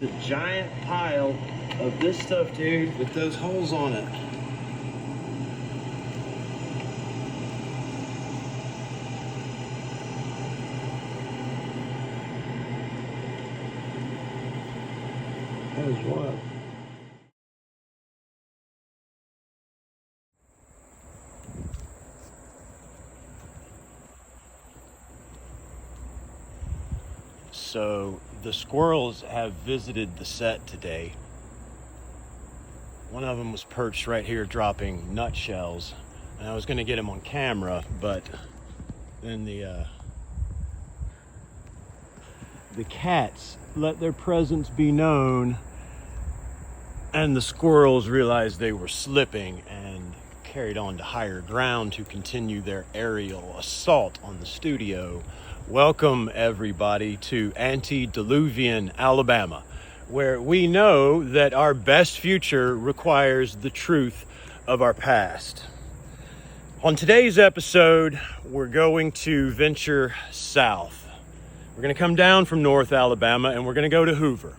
The giant pile of this stuff, dude, with those holes on it. That is wild. So the squirrels have visited the set today. One of them was perched right here dropping nutshells, and I was going to get him on camera, but then the cats let their presence be known, and the squirrels realized they were slipping and carried on to higher ground to continue their aerial assault on the studio. Welcome everybody to Antediluvian, Alabama, where we know that our best future requires the truth of our past. On today's episode, we're going to venture south. We're going to come down from North Alabama and we're going to go to Hoover.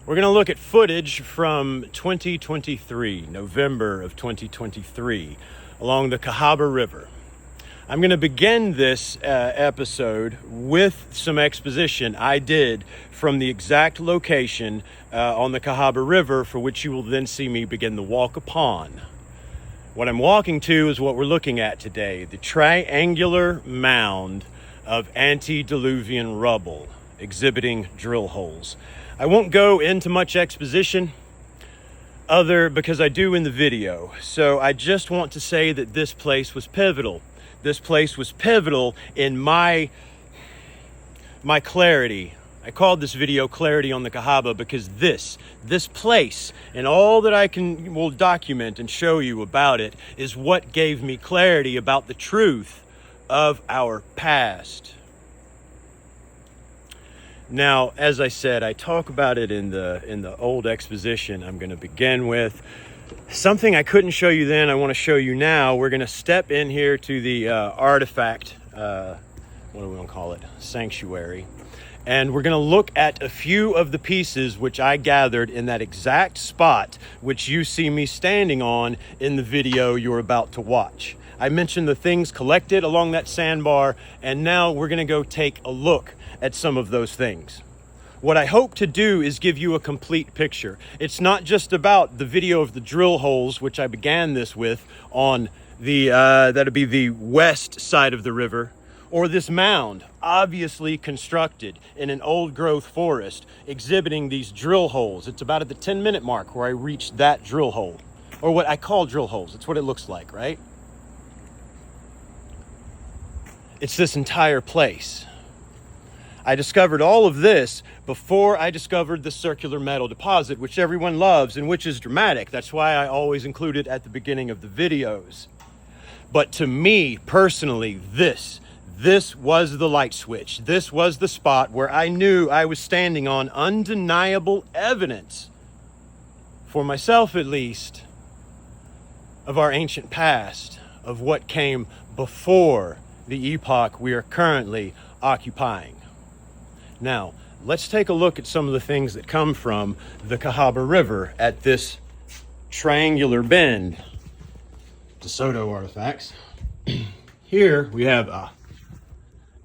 We're going to look at footage from 2023, November of 2023, along the Cahaba River. I'm going to begin this episode with some exposition I did from the exact location on the Cahaba River, for which you will then see me begin the walk upon. What I'm walking to is what we're looking at today, the triangular mound of antediluvian rubble exhibiting drill holes. I won't go into much exposition because I do in the video. So I just want to say that this place was pivotal. This place was pivotal in my clarity. I called this video Clarity on the Cahaba because this place and all that I will document and show you about it is what gave me clarity about the truth of our past. Now, as I said, I talk about it in the old exposition. I'm going to begin with something I couldn't show you then, I want to show you now. We're going to step in here to the artifact, what do we want to call it? Sanctuary. And we're going to look at a few of the pieces which I gathered in that exact spot which you see me standing on in the video you're about to watch. I mentioned the things collected along that sandbar, and now we're going to go take a look at some of those things. What I hope to do is give you a complete picture. It's not just about the video of the drill holes, which I began this with on the, that'd be the west side of the river, or this mound, obviously constructed in an old growth forest, exhibiting these drill holes. It's about at the 10-minute mark where I reached that drill hole, or what I call drill holes. It's what it looks like, right? It's this entire place. I discovered all of this before I discovered the circular metal deposit, which everyone loves and which is dramatic. That's why I always include it at the beginning of the videos. But to me personally, this was the light switch. This was the spot where I knew I was standing on undeniable evidence, for myself at least, of our ancient past, of what came before the epoch we are currently occupying. Now, let's take a look at some of the things that come from the Cahaba River at this triangular bend. DeSoto artifacts. Here we have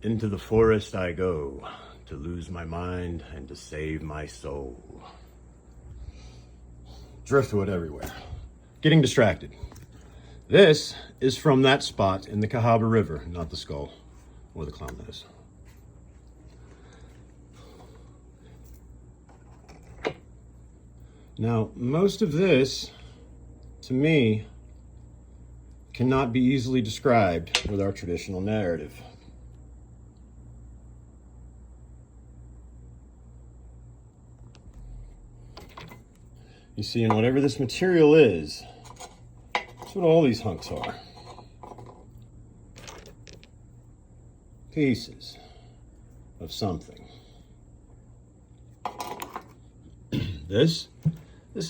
into the forest I go to lose my mind and to save my soul. Driftwood everywhere. Getting distracted. This is from that spot in the Cahaba River, not the skull or the clown nose. Now, most of this, to me, cannot be easily described with our traditional narrative. You see, and whatever this material is, that's what all these hunks are. Pieces of something. This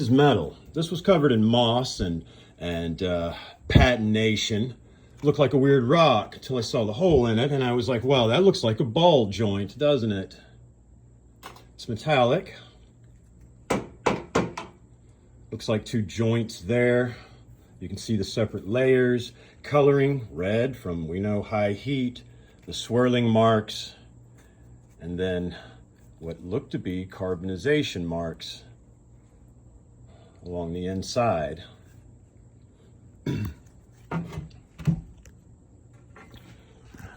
is metal. This was covered in moss and patination. Looked like a weird rock until I saw the hole in it, and I was like, wow, that looks like a ball joint, doesn't it? It's metallic. Looks like two joints there. You can see the separate layers, coloring red from, we know, high heat, the swirling marks, and then what look to be carbonization marks along the inside.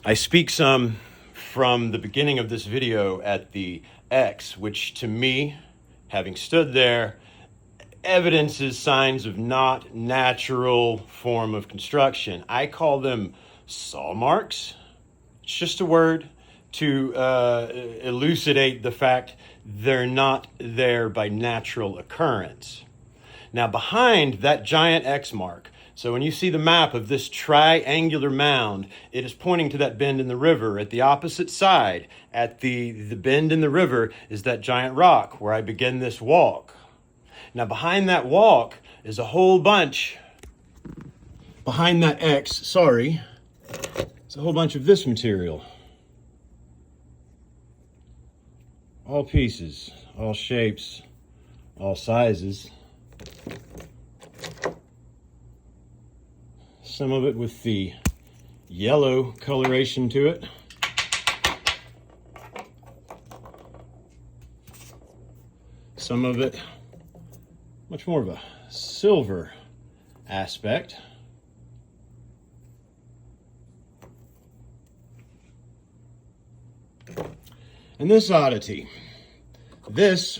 I speak some from the beginning of this video at the X, which to me, having stood there, evidences signs of not natural form of construction. I call them saw marks. It's just a word to elucidate the fact they're not there by natural occurrence. Now behind that giant X mark, so when you see the map of this triangular mound, it is pointing to that bend in the river. At the opposite side, at the bend in the river, is that giant rock where I begin this walk. Now behind that walk is a whole bunch, behind that X, sorry, it's a whole bunch of this material. All pieces, all shapes, all sizes. Some of it with the yellow coloration to it. Some of it much more of a silver aspect. And this oddity, this,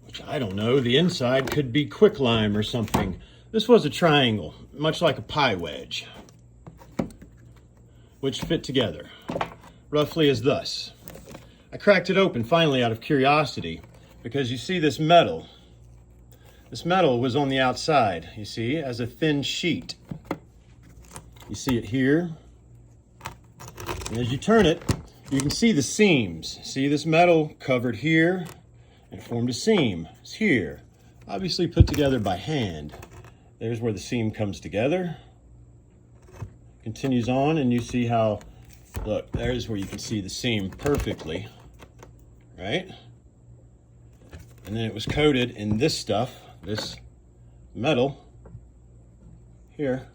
which I don't know, the inside could be quicklime or something. This was a triangle, much like a pie wedge, which fit together, roughly as thus. I cracked it open finally out of curiosity, because you see this metal. This metal was on the outside, you see, as a thin sheet. You see it here. And as you turn it, you can see the seams. See this metal covered here and formed a seam. It's here, obviously put together by hand. There's where the seam comes together. Continues on, and you see how, look, there's where you can see the seam perfectly, right? And then it was coated in this stuff, this metal here,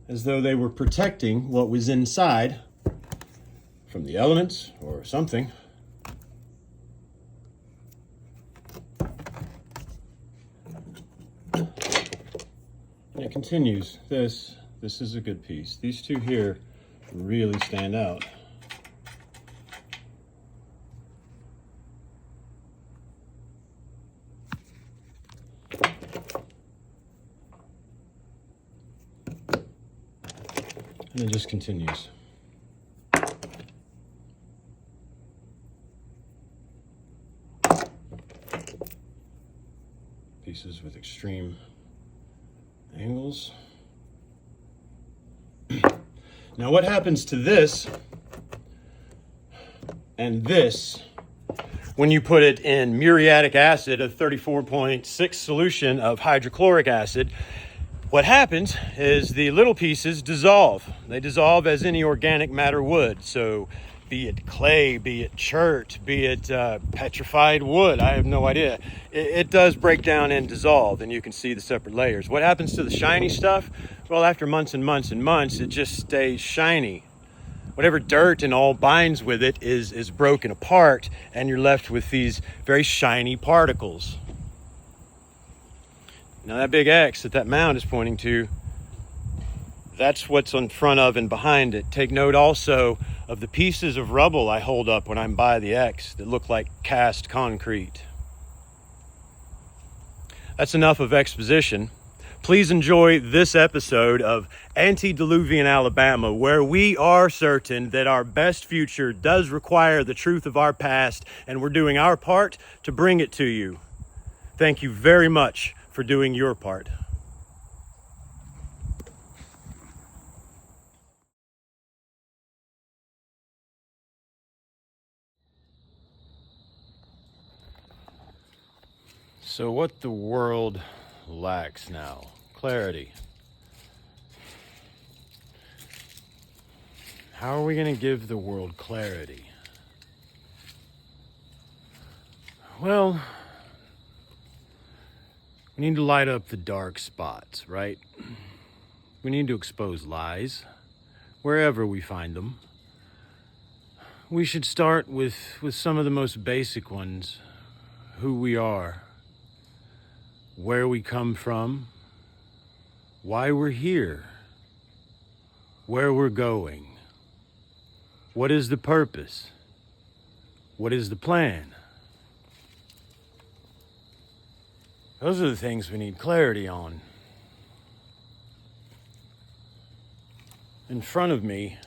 as though they were protecting what was inside from the elements or something. And it continues. This is a good piece. These two here really stand out. And it just continues. Pieces with extreme angles. Now what happens to this and this when you put it in muriatic acid, a 34.6 solution of hydrochloric acid? What happens is the little pieces dissolve. They dissolve as any organic matter would. So be it clay, be it chert, be it petrified wood, I have no idea. It does break down and dissolve, and you can see the separate layers. What happens to the shiny stuff? Well, after months and months and months, it just stays shiny. Whatever dirt and all binds with it is broken apart, and you're left with these very shiny particles. Now that big X that that mound is pointing to, that's what's in front of and behind it. Take note also of the pieces of rubble I hold up when I'm by the X that look like cast concrete. That's enough of exposition. Please enjoy this episode of Antediluvian Alabama, where we are certain that our best future does require the truth of our past, and we're doing our part to bring it to you. Thank you very much for doing your part. So what the world lacks now? Clarity. How are we going to give the world clarity? Well, We need to light up the dark spots, right? We need to expose lies wherever we find them. We should start with some of the most basic ones. Who we are, where we come from, why we're here, where we're going, what is the purpose, what is the plan. Those are the things we need clarity on. In front of me,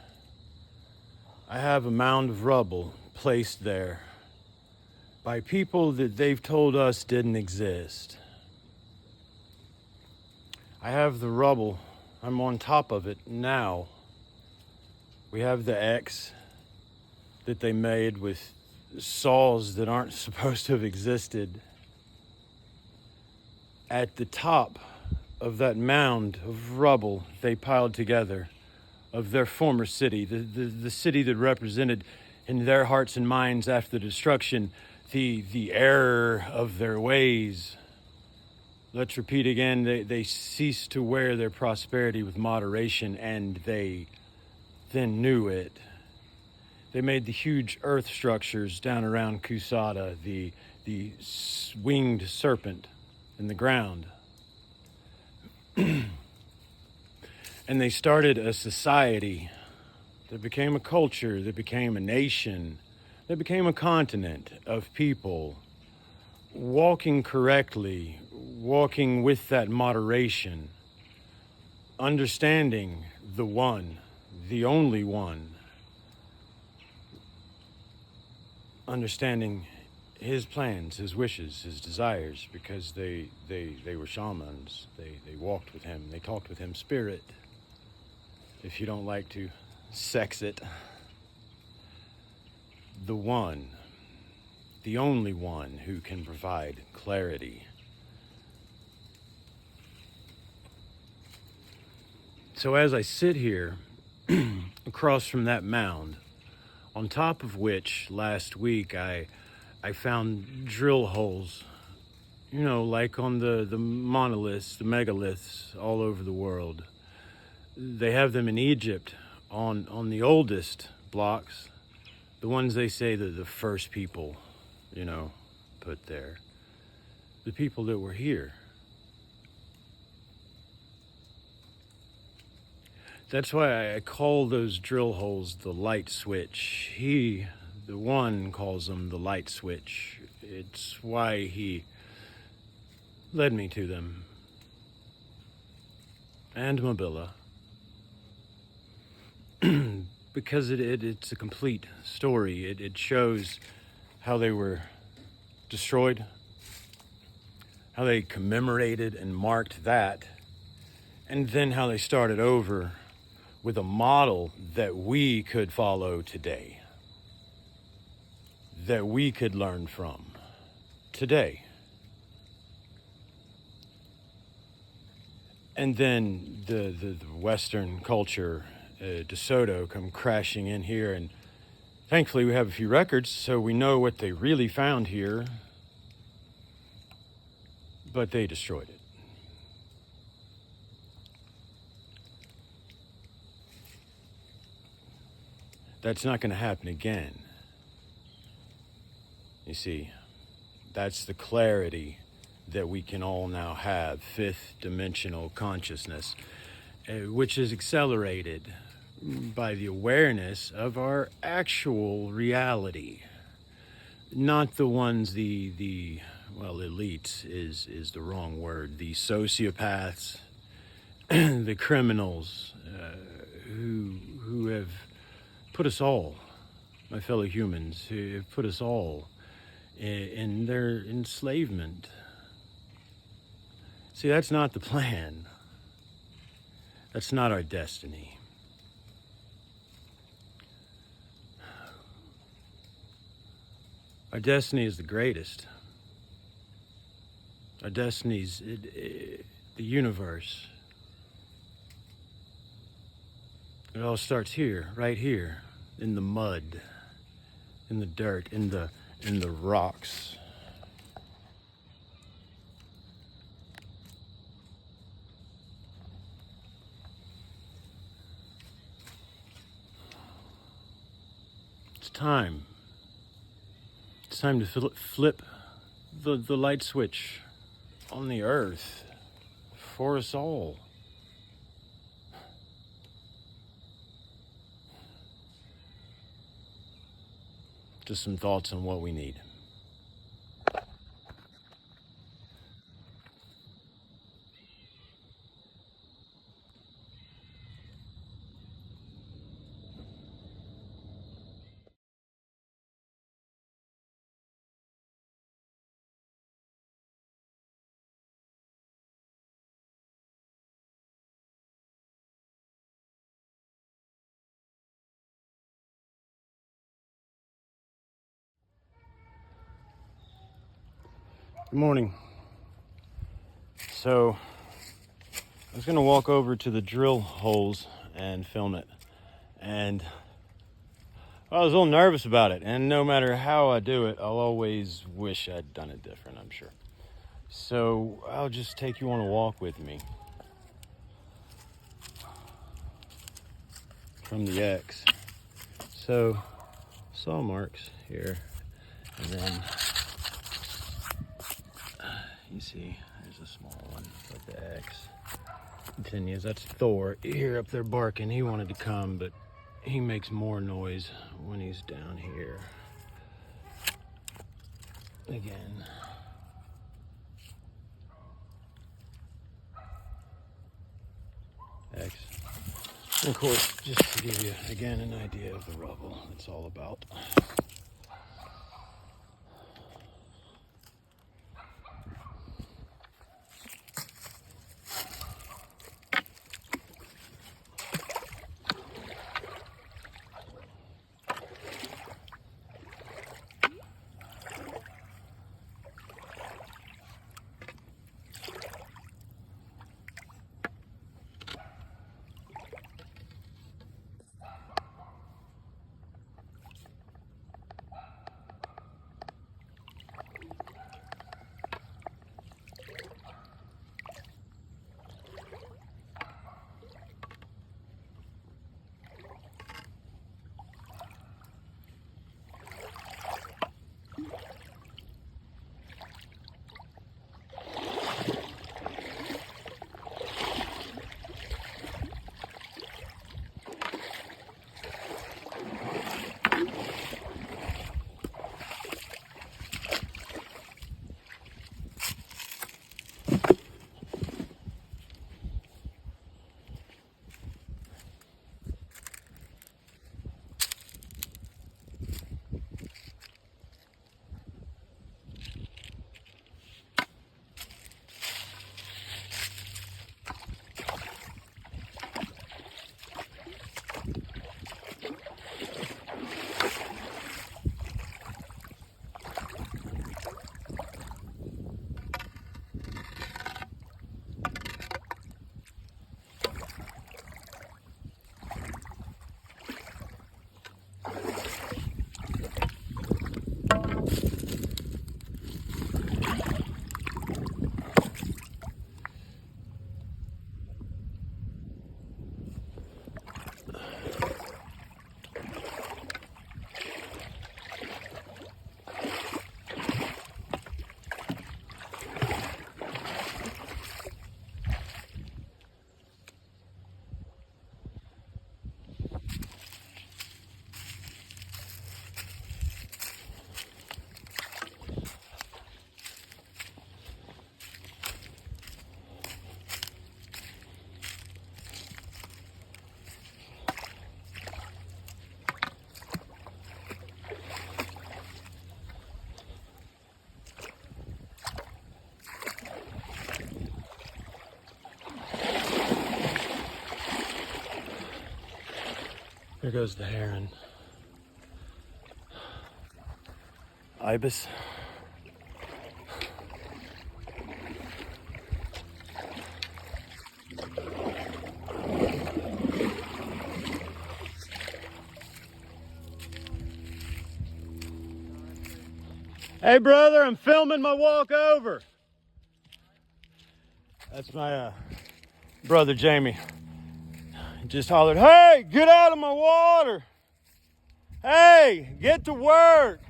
I have a mound of rubble placed there by people that they've told us didn't exist. I have the rubble. I'm on top of it now. We have the X that they made with saws that aren't supposed to have existed. At the top of that mound of rubble they piled together of their former city, the city that represented in their hearts and minds after the destruction the error of their ways. Let's repeat again, they ceased to wear their prosperity with moderation, and they then knew it. They made the huge earth structures down around Kusada, the winged serpent in the ground. And they started a society that became a culture, that became a nation, that became a continent of people walking correctly, walking with that moderation, understanding the one, the only one, understanding his plans, his wishes, his desires, because they were shamans. They walked with him. They talked with him spirit, if you don't like to sex it. The one, the only one who can provide clarity. So as I sit here across from that mound, on top of which last week I found drill holes, you know, like on the monoliths, the megaliths all over the world. They have them in Egypt on the oldest blocks, the ones they say that the first people, you know, put there. The people that were here. That's why I call those drill holes the light switch. He, the one, calls them the light switch. It's why he led me to them. And Mobilla. Because it's a complete story. It shows how they were destroyed, how they commemorated and marked that, and then how they started over with a model that we could follow today, that we could learn from today. And then the Western culture, DeSoto, come crashing in here, and thankfully we have a few records, so we know what they really found here, but they destroyed it. That's not going to happen again. You see, that's the clarity that we can all now have, fifth dimensional consciousness, which is accelerated by the awareness of our actual reality. Not the ones the elites is the wrong word, the sociopaths, the criminals who have put us all, my fellow humans, who have put us all in their enslavement. See, that's not the plan. That's not our destiny. Our destiny is the greatest. Our destiny is the universe. It all starts here, right here, in the mud, in the dirt, in the rocks. time. It's time to flip the light switch on the earth for us all. Just some thoughts on what we need. Good morning. So, I was gonna walk over to the drill holes and film it. And I was a little nervous about it. And no matter how I do it, I'll always wish I'd done it different, I'm sure. So, I'll just take you on a walk with me from the X. So, saw marks here. And then you see, there's a small one with the X. Continues. That's Thor. You hear up there barking. He wanted to come, but he makes more noise when he's down here. Again. X. And of course, just to give you, again, an idea of the rubble it's all about. There goes the heron. Ibis. Hey brother, I'm filming my walk over. That's my brother Jamie. He just hollered, hey, get out of my water. Hey, get to work.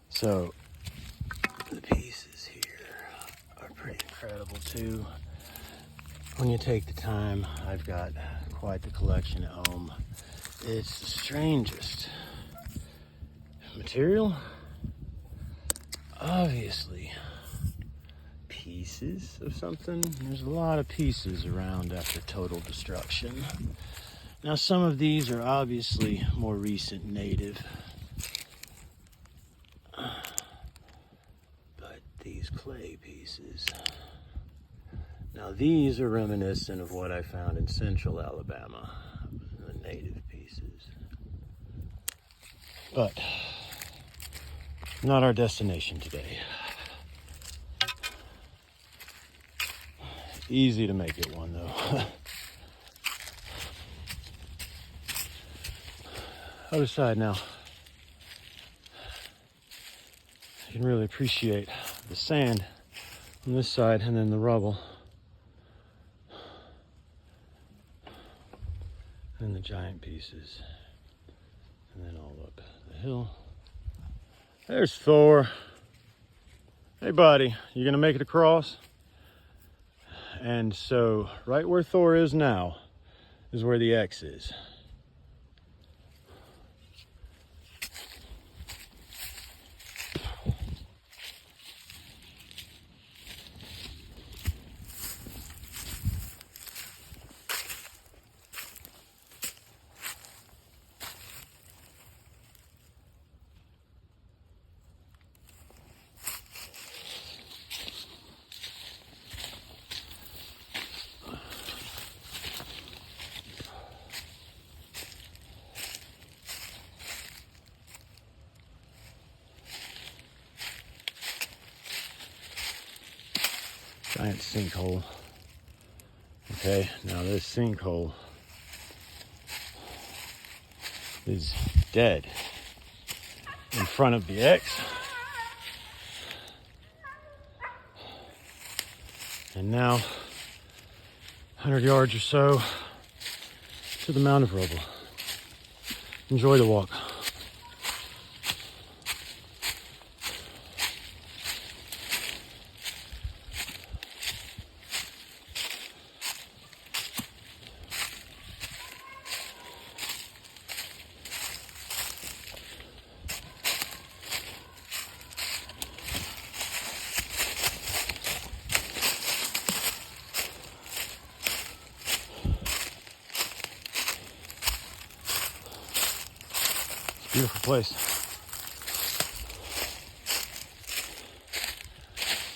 So the pieces here are pretty incredible too. When you take the time, I've got quite the collection at home. It's the strangest material. Obviously, pieces of something. There's a lot of pieces around after total destruction. Now, some of these are obviously more recent native. But these clay pieces. Now, these are reminiscent of what I found in central Alabama, the native pieces. But not our destination today. Easy to make it one, though. Other side now. You can really appreciate the sand on this side and then the rubble. And the giant pieces. And then all up the hill. There's Thor. Hey buddy, you gonna make it across? And so right where Thor is now is where the X is. Giant sinkhole. Okay, now this sinkhole is dead in front of the X. And now 100 yards or so to the mound of rubble. Enjoy the walk. Beautiful place.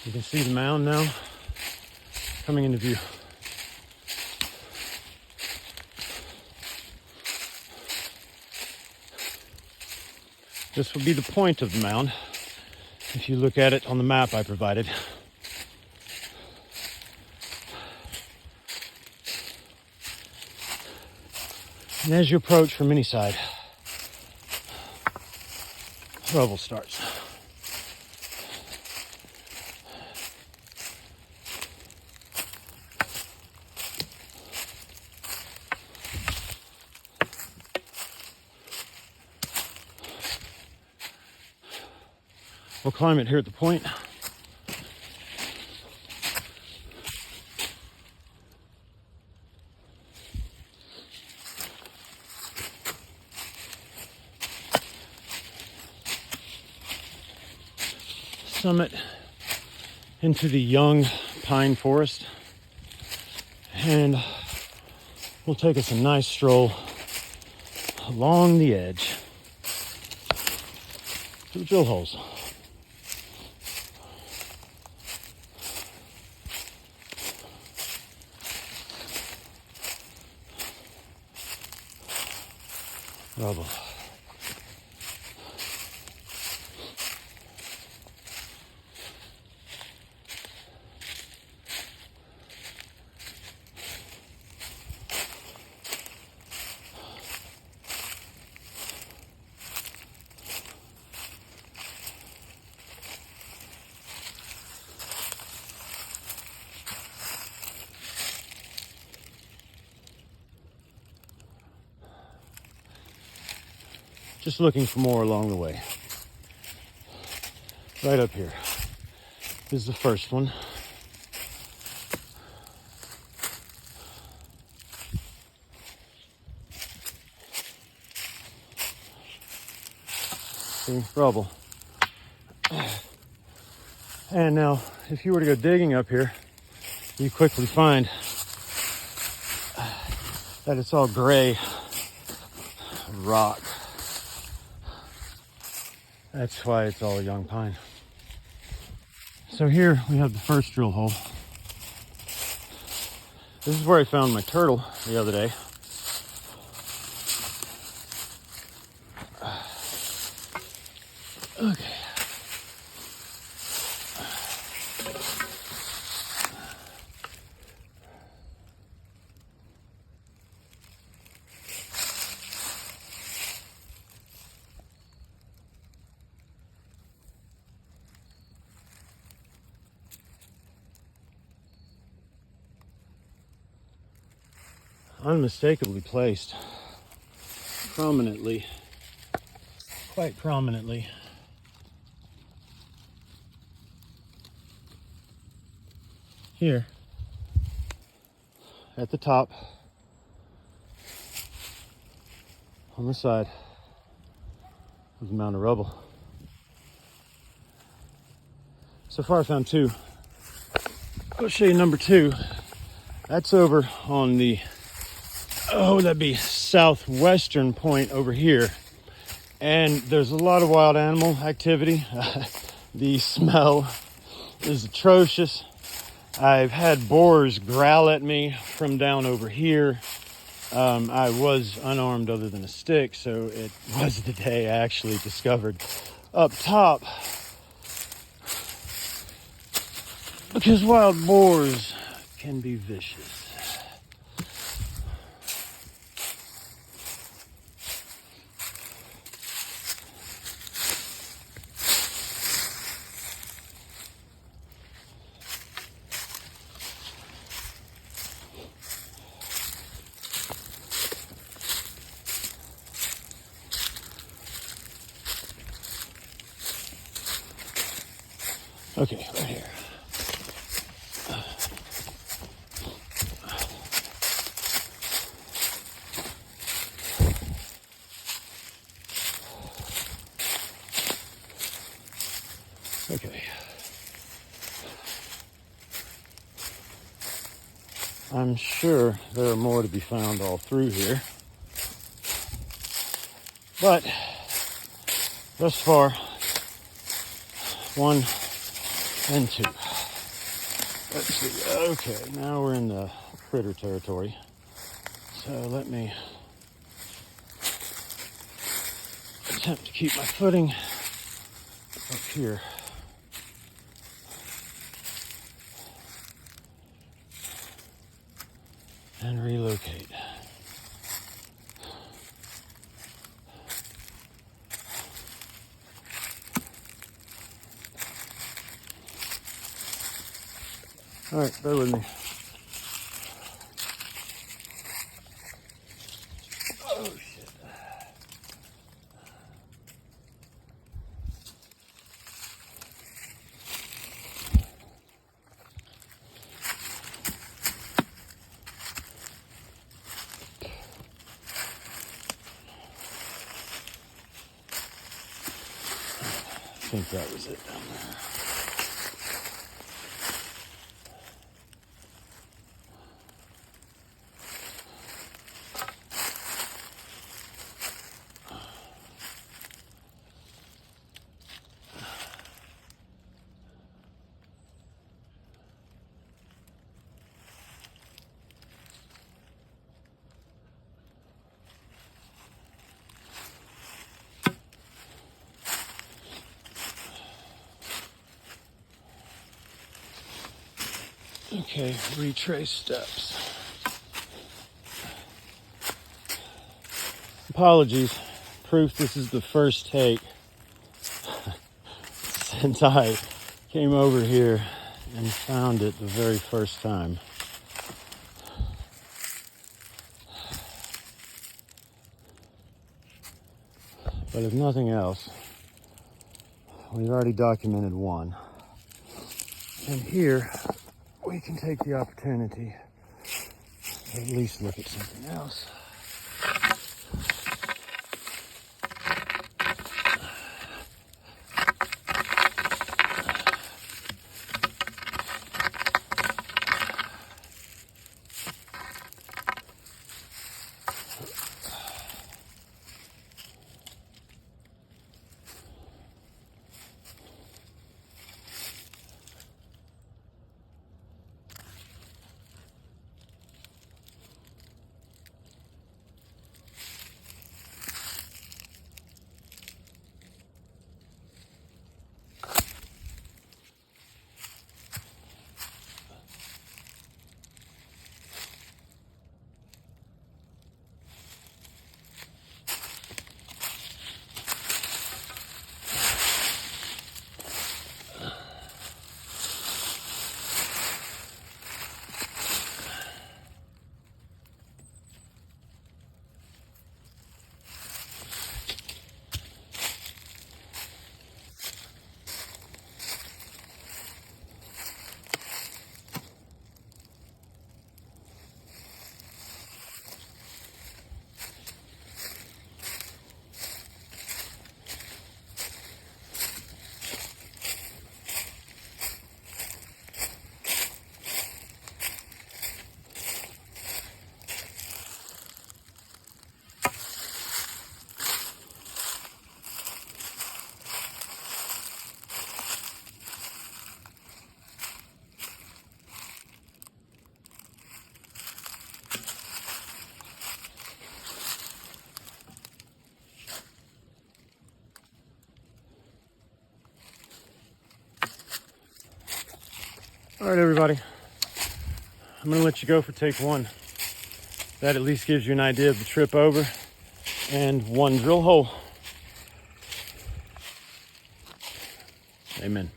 You can see the mound now coming into view. This will be the point of the mound if you look at it on the map I provided. And as you approach from any side, rubble starts. We'll climb it here at the point. Summit into the young pine forest, and we'll take us a nice stroll along the edge to the drill holes. Rubble. Just looking for more along the way. Right up here is the first one. See, rubble. And now, if you were to go digging up here, you quickly find that it's all gray rock. That's why it's all young pine. So here we have the first drill hole. This is where I found my turtle the other day. Okay. Unmistakably placed, prominently, quite prominently. Here, at the top, on the side of the mound of rubble. So far I found two. I'll show you number two. That's over on the, that'd be southwestern point over here. And there's a lot of wild animal activity. The smell is atrocious. I've had boars growl at me from down over here. I was unarmed other than a stick, so it was the day I actually discovered up top. Because wild boars can be vicious. Okay, right here. Okay. I'm sure there are more to be found all through here. But thus far, 1 and 2. Let's see. Okay, now we're in the critter territory. So let me attempt to keep my footing up here. And relocate. All right, bear with me. Oh, shit. I think that was it down there. Okay, retrace steps. Apologies, proof this is the first take since I came over here and found it the very first time. But if nothing else, we've already documented one. And here, we can take the opportunity to at least look at something else. All right, everybody. I'm gonna let you go for take one. That at least gives you an idea of the trip over and one drill hole. Amen.